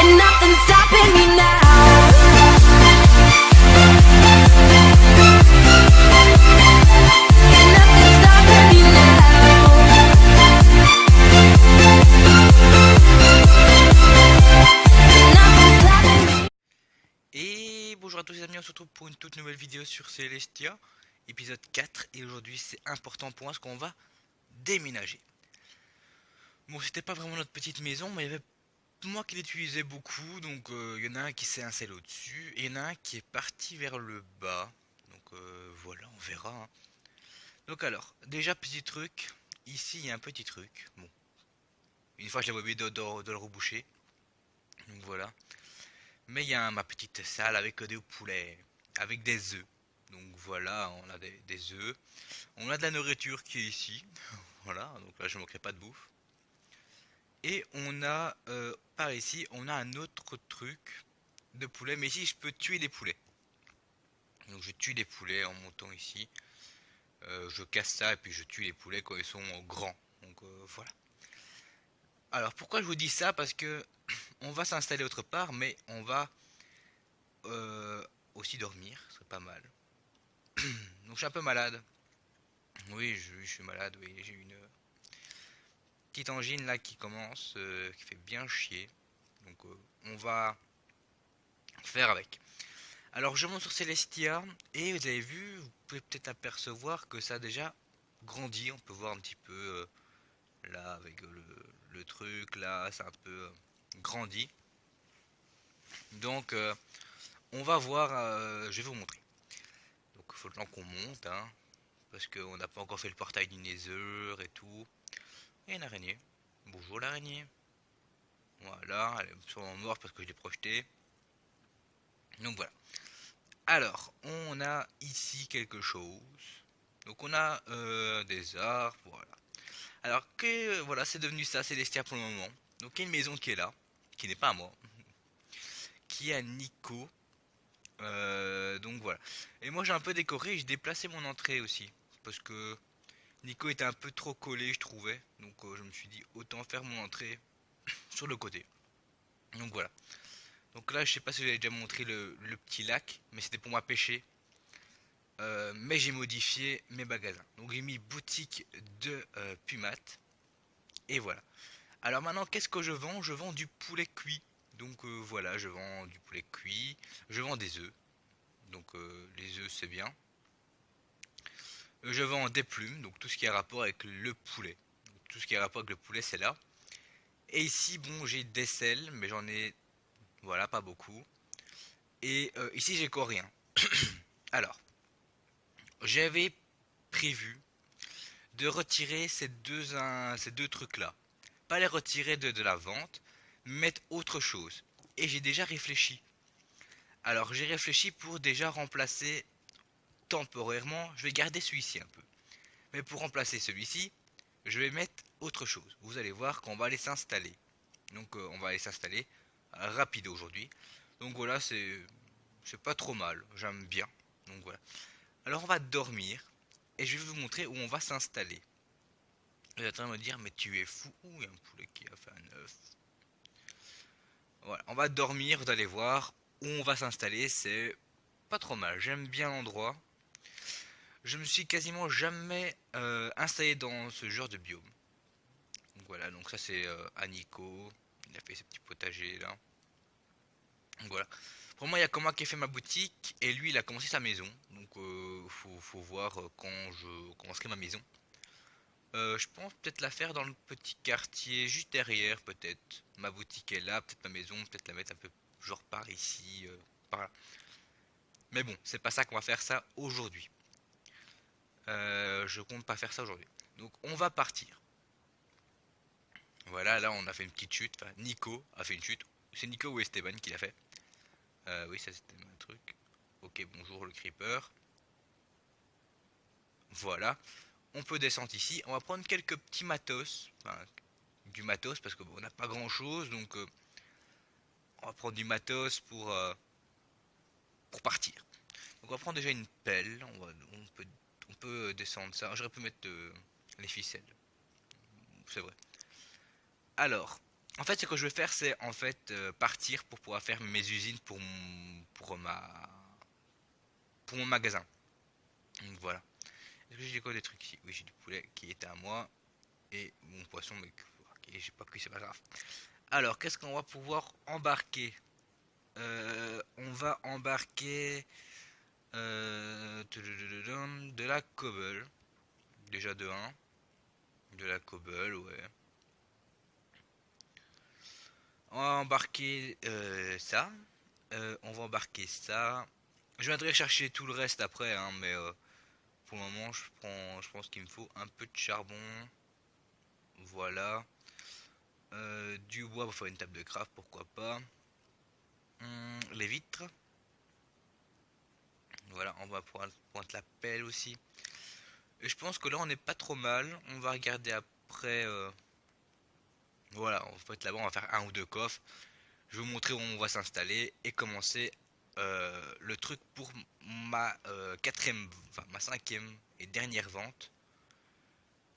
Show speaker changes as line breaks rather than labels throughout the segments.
And nothing's stopping me now.
Et bonjour à tous les amis, on se retrouve pour une toute nouvelle vidéo sur Celestia, épisode 4. Et aujourd'hui c'est important pour moi parce qu'on va déménager. Bon, c'était pas vraiment notre petite maison, mais il y avait moi qui l'utilisais beaucoup. Donc il y en a un qui s'est installé au-dessus et il y en a un qui est parti vers le bas. Donc voilà, on verra, hein. Donc alors, déjà petit truc, ici il y a un petit truc. Bon, une fois je l'avais oublié de le reboucher. Donc voilà. Mais il y a ma petite salle avec des poulets, avec des œufs. Donc voilà, on a des œufs. On a de la nourriture qui est ici. Voilà, donc là je ne manquerai pas de bouffe. Et on a, par ici, on a un autre truc de poulet. Mais ici je peux tuer des poulets. Donc je tue des poulets en montant ici. Je casse ça et puis je tue les poulets quand ils sont grands. Donc voilà. Alors pourquoi je vous dis ça? Parce que on va s'installer autre part, mais on va aussi dormir, ce serait pas mal. Donc je suis un peu malade. Oui, je suis malade, oui, j'ai une petite angine là qui commence, qui fait bien chier. Donc on va faire avec. Alors je monte sur Celestia et vous avez vu, vous pouvez peut-être apercevoir que ça a déjà grandi. On peut voir un petit peu là avec le truc là, c'est un peu grandi. Donc on va voir, je vais vous montrer. Donc il faut le temps qu'on monte, hein, parce qu'on n'a pas encore fait le portail du Nether et tout. Et une araignée. Bonjour l'araignée. Voilà, elle est sûrement morte parce que je l'ai projetée. Donc voilà. Alors, on a ici quelque chose. Donc on a des arbres, voilà. Alors que voilà, c'est devenu ça, Célestia pour le moment. Donc il y a une maison qui est là, qui n'est pas à moi, qui est à Nico. Donc voilà. Et moi j'ai un peu décoré et j'ai déplacé mon entrée aussi. Parce que Nico était un peu trop collé, je trouvais. Donc je me suis dit autant faire mon entrée sur le côté. Donc voilà. Donc là je sais pas si j'avais déjà montré le petit lac. Mais c'était pour moi pêcher. Mais j'ai modifié mes magasins. Donc j'ai mis boutique de Pumat. Et voilà. Alors maintenant qu'est-ce que je vends? Je vends du poulet cuit. Donc voilà, je vends du poulet cuit. Je vends des œufs. Donc les œufs c'est bien. Je vends des plumes, donc tout ce qui a rapport avec le poulet. Donc, tout ce qui a rapport avec le poulet c'est là. Et ici bon j'ai des selles, mais j'en ai voilà pas beaucoup. Et ici j'ai quoi rien. Alors j'avais prévu de retirer ces deux trucs là. Pas les retirer de la vente, mais mettre autre chose. Et j'ai déjà réfléchi. Alors j'ai réfléchi pour déjà remplacer temporairement, je vais garder celui-ci un peu. Mais pour remplacer celui-ci, je vais mettre autre chose. Vous allez voir qu'on va aller s'installer. Donc on va aller s'installer rapide aujourd'hui. Donc voilà, c'est pas trop mal, j'aime bien. Donc voilà. Alors on va dormir et je vais vous montrer où on va s'installer. Vous êtes en train de me dire mais tu es fou, il y a un poulet qui a fait un œuf. Voilà, on va dormir, vous allez voir où on va s'installer, c'est pas trop mal, j'aime bien l'endroit. Je me suis quasiment jamais installé dans ce genre de biome. Donc voilà, donc ça c'est Nico, il a fait ses petits potagers là. Donc voilà. Pour moi il y a que moi qui ai fait ma boutique et lui il a commencé sa maison. Donc faut voir quand je commencerai ma maison. Je pense peut-être la faire dans le petit quartier juste derrière peut-être. Ma boutique est là, peut-être ma maison, peut-être la mettre un peu genre par ici, par là. Mais bon, c'est pas ça qu'on va faire ça aujourd'hui. Je compte pas faire ça aujourd'hui. Donc on va partir. Voilà, là on a fait une petite chute. Enfin, Nico a fait une chute. C'est Nico ou Esteban qui l'a fait. Oui, ça c'était un truc. Ok, bonjour le creeper. Voilà. On peut descendre ici. On va prendre quelques petits matos. Enfin, du matos parce qu'on n'a pas grand chose. Donc on va prendre du matos pour partir. Donc on va prendre déjà une pelle. On peut descendre ça. J'aurais pu mettre les ficelles. C'est vrai. Alors, En fait, ce que je vais faire, c'est en fait partir pour pouvoir faire mes usines pour mon magasin. Donc voilà. Est-ce que j'ai quoi des trucs ici? Oui, j'ai du poulet qui est à moi et mon poisson, mais ok, j'ai pas cuit, c'est pas grave. Alors, qu'est-ce qu'on va pouvoir embarquer? On va embarquer de la cobble. Déjà de un. De la cobble, ouais. On va embarquer ça. On va embarquer ça. Je viendrai chercher tout le reste après, hein, mais pour le moment, je pense qu'il me faut un peu de charbon. Voilà. Du bois pour faire une table de craft, pourquoi pas. Les vitres. Voilà, on va pouvoir pointe la pelle aussi. Et je pense que là, on n'est pas trop mal. On va regarder après. Voilà, en fait, là-bas, on va faire un ou deux coffres. Je vais vous montrer où on va s'installer et commencer le truc pour ma quatrième, enfin ma cinquième et dernière vente.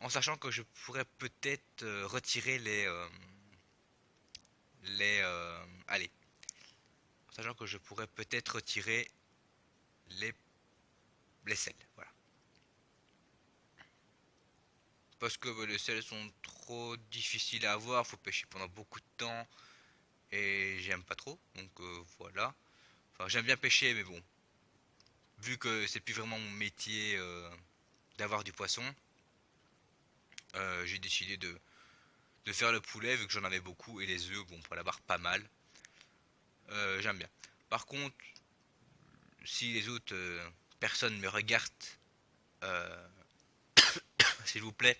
En sachant que je pourrais peut-être retirer allez, en sachant que je pourrais peut-être retirer les, les sels, voilà. Parce que les sels sont trop difficiles à avoir, faut pêcher pendant beaucoup de temps et j'aime pas trop, donc voilà. Enfin, j'aime bien pêcher, mais bon, vu que c'est plus vraiment mon métier d'avoir du poisson, j'ai décidé de faire le poulet vu que j'en avais beaucoup et les œufs, bon, pour l'avoir pas mal, j'aime bien. Par contre, si les autres personnes me regardent, euh, s'il vous plaît,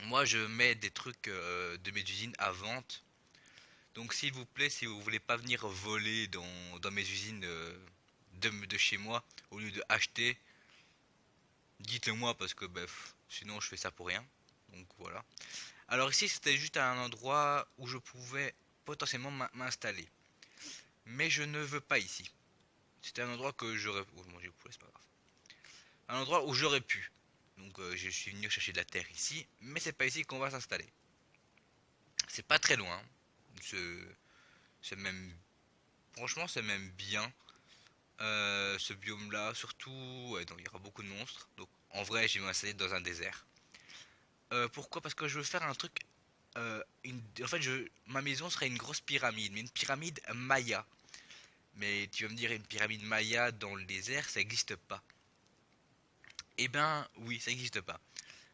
moi je mets des trucs de mes usines à vente. Donc s'il vous plaît, si vous voulez pas venir voler dans mes usines de chez moi, au lieu de acheter, dites-le moi parce que bref, sinon je fais ça pour rien. Donc voilà. Alors ici c'était juste un endroit où je pouvais potentiellement m'installer. Mais je ne veux pas ici. C'était un endroit que j'aurais... Oh, manger le poulet, c'est pas grave. Un endroit où j'aurais pu. Donc je suis venu chercher de la terre ici, mais c'est pas ici qu'on va s'installer. C'est pas très loin. C'est même... Franchement c'est même bien. Ce biome là, surtout... Ouais, donc, il y aura beaucoup de monstres. Donc en vrai je vais m'installer dans un désert. Pourquoi? Parce que je veux faire un truc... En fait ma maison serait une grosse pyramide, mais une pyramide Maya. Mais tu vas me dire une pyramide Maya dans le désert, ça n'existe pas. Eh ben oui, ça n'existe pas.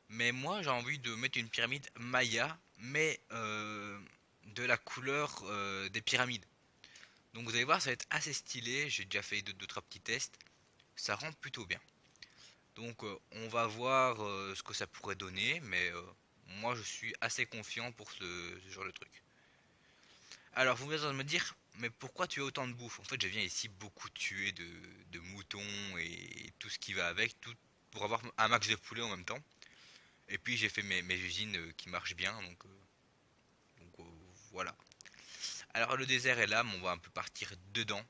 Mais moi j'ai envie de mettre une pyramide Maya, mais de la couleur des pyramides. Donc vous allez voir, ça va être assez stylé. J'ai déjà fait deux trois petits tests. Ça rend plutôt bien. Donc on va voir ce que ça pourrait donner, mais moi je suis assez confiant pour ce genre de truc. Alors vous allez me dire, mais pourquoi tu as autant de bouffe? En fait, je viens ici beaucoup tuer de moutons et tout ce qui va avec, tout pour avoir un max de poulet en même temps. Et puis j'ai fait mes usines qui marchent bien, donc voilà. Alors le désert est là, mais on va un peu partir dedans.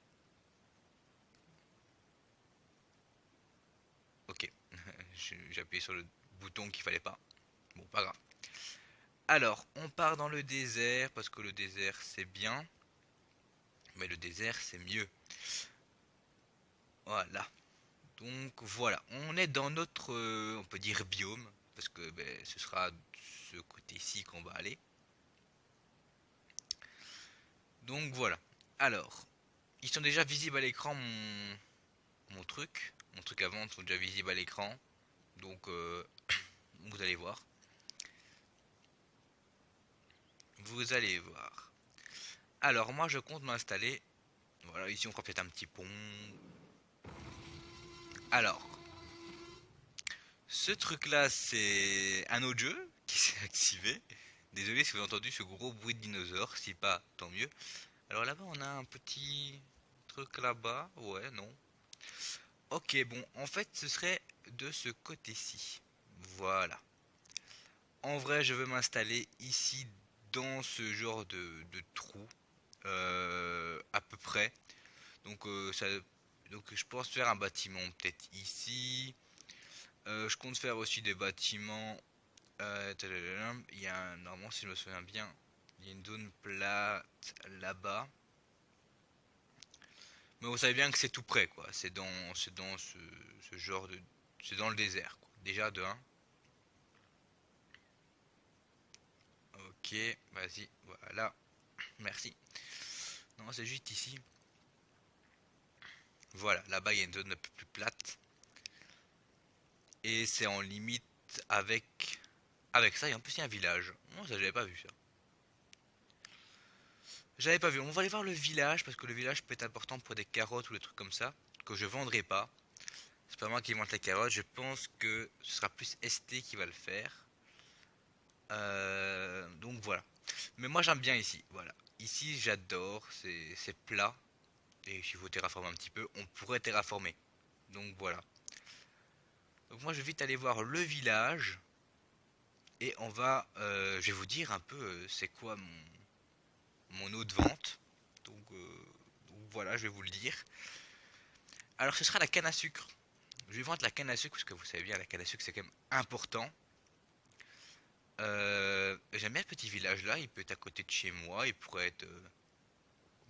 Ok, j'ai appuyé sur le bouton qu'il fallait pas. Bon, pas grave. Alors, on part dans le désert, parce que le désert c'est bien, mais le désert c'est mieux. Voilà. Donc voilà, on est dans notre, on peut dire biome, parce que ben, ce sera ce côté-ci qu'on va aller. Donc voilà. Alors, ils sont déjà visibles à l'écran, mon truc à vendre sont déjà visibles à l'écran. Donc vous allez voir. Vous allez voir. Alors moi je compte m'installer. Voilà, ici on fera peut-être un petit pont. Alors, ce truc là c'est un autre jeu qui s'est activé. Désolé si vous avez entendu ce gros bruit de dinosaure, si pas, tant mieux. Alors là-bas on a un petit truc là-bas, ouais, non. Ok, bon, en fait ce serait de ce côté-ci. Voilà. En vrai je veux m'installer ici dans ce genre de trou. À peu près. Donc, donc je pense faire un bâtiment peut-être ici. Je compte faire aussi des bâtiments. Il y a normalement si je me souviens bien, Il y a une zone plate là-bas. Mais vous savez bien que c'est tout près, quoi. C'est dans ce genre de... C'est dans le désert, quoi. Déjà, de un. Ok, vas-y, voilà. Merci. Non, c'est juste ici. Voilà, là-bas, il y a une zone un peu plus plate. Et c'est en limite avec... Avec ça, et en plus, il y a un village. Non, ça, j'avais pas vu, ça. J'avais pas vu. On va aller voir le village, parce que le village peut être important pour des carottes ou des trucs comme ça, que je vendrai pas. C'est pas moi qui vende les carottes, je pense que ce sera plus ST qui va le faire. Donc voilà. Mais moi j'aime bien ici, voilà. Ici j'adore, c'est plat. Et s'il faut terraformer un petit peu, on pourrait terraformer. Donc voilà. Donc moi je vais vite aller voir le village. Et on va, je vais vous dire un peu c'est quoi mon eau de vente. Donc voilà, je vais vous le dire. Alors ce sera la canne à sucre. Je vais vendre la canne à sucre parce que vous savez bien, la canne à sucre c'est quand même important. J'aime bien ce petit village là, il peut être à côté de chez moi, il pourrait être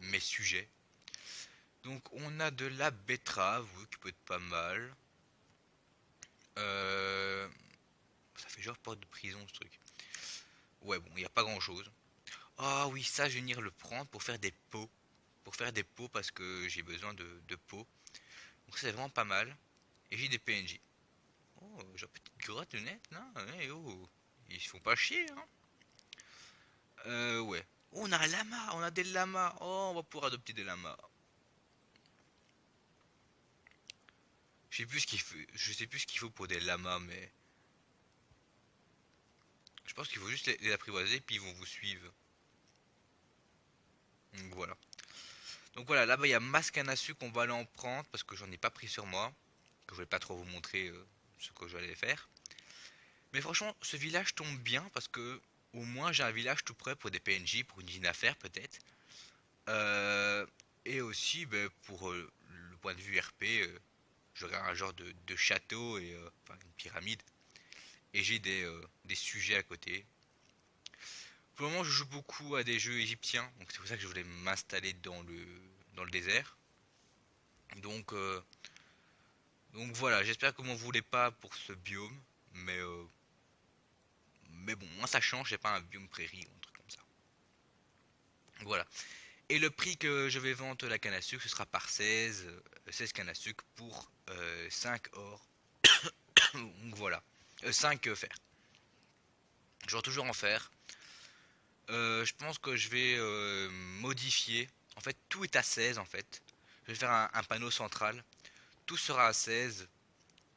mes sujets. Donc on a de la betterave, oui, qui peut être pas mal. Euh, Ça fait genre porte de prison ce truc. Ouais bon, il n'y a pas grand chose. Ah oui, ça je vais venir le prendre pour faire des pots. Pour faire des pots parce que j'ai besoin de pots. Donc ça c'est vraiment pas mal. Et j'ai des PNJ. Oh, genre petite grotte net, non? Ouais, oh. Ils se font pas chier, hein. Ouais. Oh, on a un lama, on a des lamas. Oh, on va pouvoir adopter des lamas. Je sais plus ce qu'il faut, je sais plus ce qu'il faut pour des lamas, mais je pense qu'il faut juste les apprivoiser puis ils vont vous suivre. Donc voilà. Donc voilà, là-bas il y a Mascanasu qu'on va aller en prendre parce que j'en ai pas pris sur moi, que je vais pas trop vous montrer ce que j'allais faire. Mais franchement, ce village tombe bien parce que au moins j'ai un village tout près pour des PNJ, pour une usine à faire peut-être. Euh, et aussi ben, pour le point de vue RP, j'aurai un genre de château et enfin une pyramide. Et j'ai des sujets à côté. Pour le moment, je joue beaucoup à des jeux égyptiens, donc c'est pour ça que je voulais m'installer dans le désert. Donc, euh, donc voilà, j'espère que vous m'en voulez pas pour ce biome, mais, euh, mais bon, moi ça change, c'est pas un biome prairie ou un truc comme ça. Voilà. Et le prix que je vais vendre la canne à sucre, ce sera par 16 cannes à sucre pour 5 or. Donc voilà, 5 fer. Je vais toujours en faire. Je pense que je vais modifier. En fait, tout est à 16 en fait. Je vais faire un panneau central. Tout sera à 16.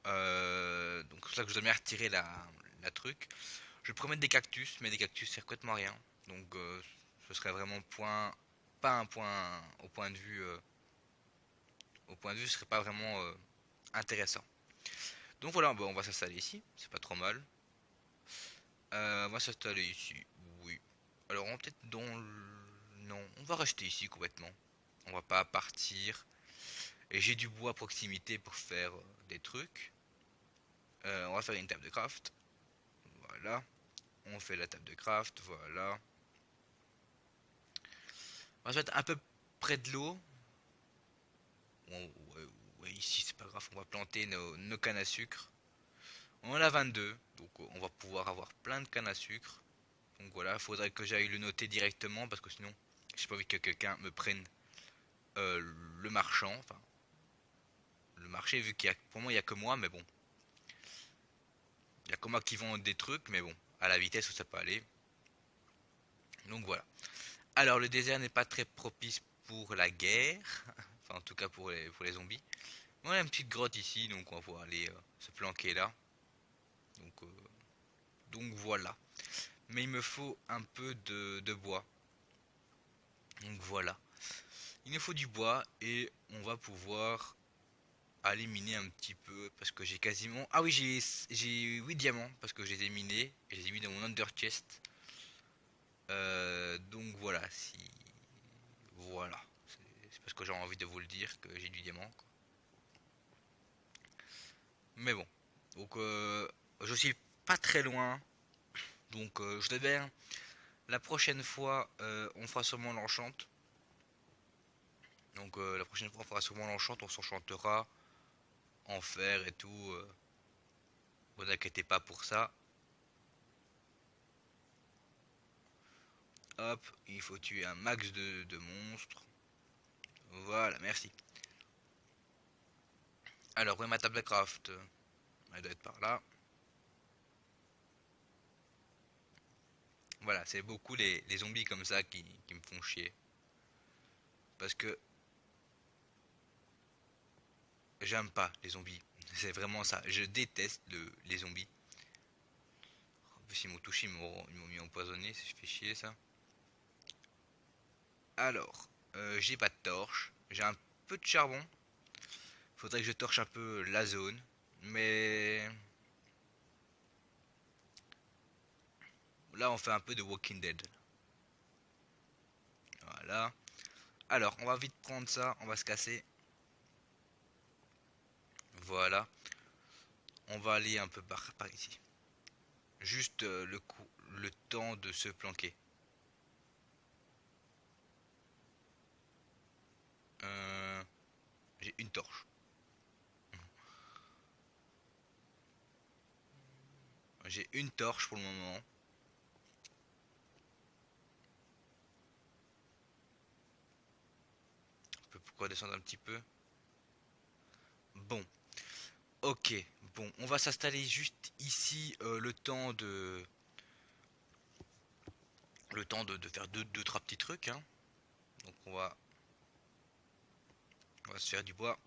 Donc c'est pour ça que je dois bien retirer la truc. Je pourrais mettre des cactus, mais des cactus c'est complètement rien. Donc ce serait vraiment pas un point au point de vue. Au point de vue, ce serait pas vraiment intéressant. Donc voilà, bon, on va s'installer ici. C'est pas trop mal. On va s'installer ici. Oui. Alors on va peut-être dans le... Non, on va rester ici complètement. On va pas partir. Et j'ai du bois à proximité pour faire des trucs. On va faire une table de craft. Voilà. On fait la table de craft. Voilà. On va se mettre un peu près de l'eau. Ouais, ouais, ici c'est pas grave. On va planter nos cannes à sucre. On en a 22. Donc on va pouvoir avoir plein de cannes à sucre. Donc voilà, il faudrait que j'aille le noter directement parce que sinon, j'ai pas envie que quelqu'un me prenne le marchand. Enfin, le marché, vu qu'il y a, pour moi, il y a que moi, mais bon. Il y a que moi qui vend des trucs, mais bon, à la vitesse où ça peut aller. Donc voilà. Alors, le désert n'est pas très propice pour la guerre. Enfin, en tout cas pour les zombies. On a une petite grotte ici, donc on va pouvoir aller se planquer là. Donc, euh, donc voilà. Mais il me faut un peu de bois. Donc voilà. Il nous faut du bois et on va pouvoir aller miner un petit peu parce que j'ai quasiment... Ah oui, j'ai 8 diamants parce que je les ai minés et je les ai mis dans mon under chest. Donc voilà, si... Voilà. C'est parce que j'ai envie de vous le dire que j'ai du diamant, quoi. Mais bon. Donc je suis pas très loin. Donc je devais... La prochaine fois, on fera sûrement l'enchante. Donc la prochaine fois, on fera sûrement l'enchante. On s'enchantera en fer et tout. Vous inquiétez pas pour ça. Hop, il faut tuer un max de monstres. Voilà, merci. Alors, où est ma table de craft? Elle doit être par là. Voilà, c'est beaucoup les zombies comme ça qui me font chier. Parce que j'aime pas les zombies. C'est vraiment ça. Je déteste les zombies. En plus, ils m'ont touché, ils m'ont mis empoisonné. Ça fait chier ça. Alors, j'ai pas de torche. J'ai un peu de charbon. Faudrait que je torche un peu la zone. Mais là, on fait un peu de Walking Dead. Voilà. Alors, on va vite prendre ça. On va se casser. Voilà. On va aller un peu par ici. Juste le temps de se planquer. J'ai une torche. J'ai une torche pour le moment. On peut pourquoi descendre un petit peu. Bon. Ok. Bon, on va s'installer juste ici le temps de faire deux trois petits trucs. Hein. Donc on va se faire du bois.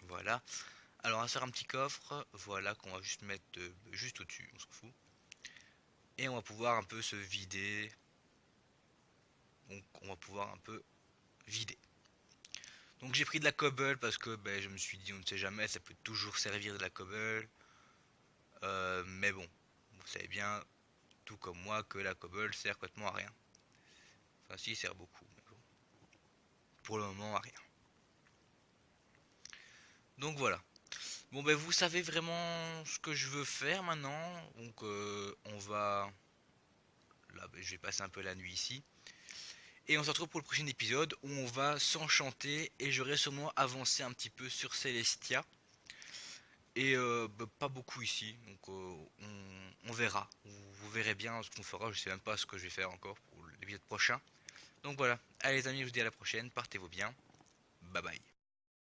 Voilà. Alors on va se faire un petit coffre. Voilà qu'on va juste mettre juste au-dessus. On s'en fout. Et on va pouvoir un peu se vider. Donc on va pouvoir un peu vider. Donc j'ai pris de la cobble parce que ben, je me suis dit on ne sait jamais, ça peut toujours servir de la cobble. Mais bon, vous savez bien, tout comme moi, que la cobble sert complètement à rien. Enfin si, il sert beaucoup, mais bon, pour le moment à rien. Donc voilà. Bon ben vous savez vraiment ce que je veux faire maintenant. Donc on va... Là ben, je vais passer un peu la nuit ici. Et on se retrouve pour le prochain épisode où on va s'enchanter et j'aurai sûrement avancé un petit peu sur Celestia. Et bah, pas beaucoup ici, donc on verra. Vous verrez bien ce qu'on fera, je sais même pas ce que je vais faire encore pour l'épisode prochain. Donc voilà, allez les amis, je vous dis à la prochaine, portez-vous bien, bye bye.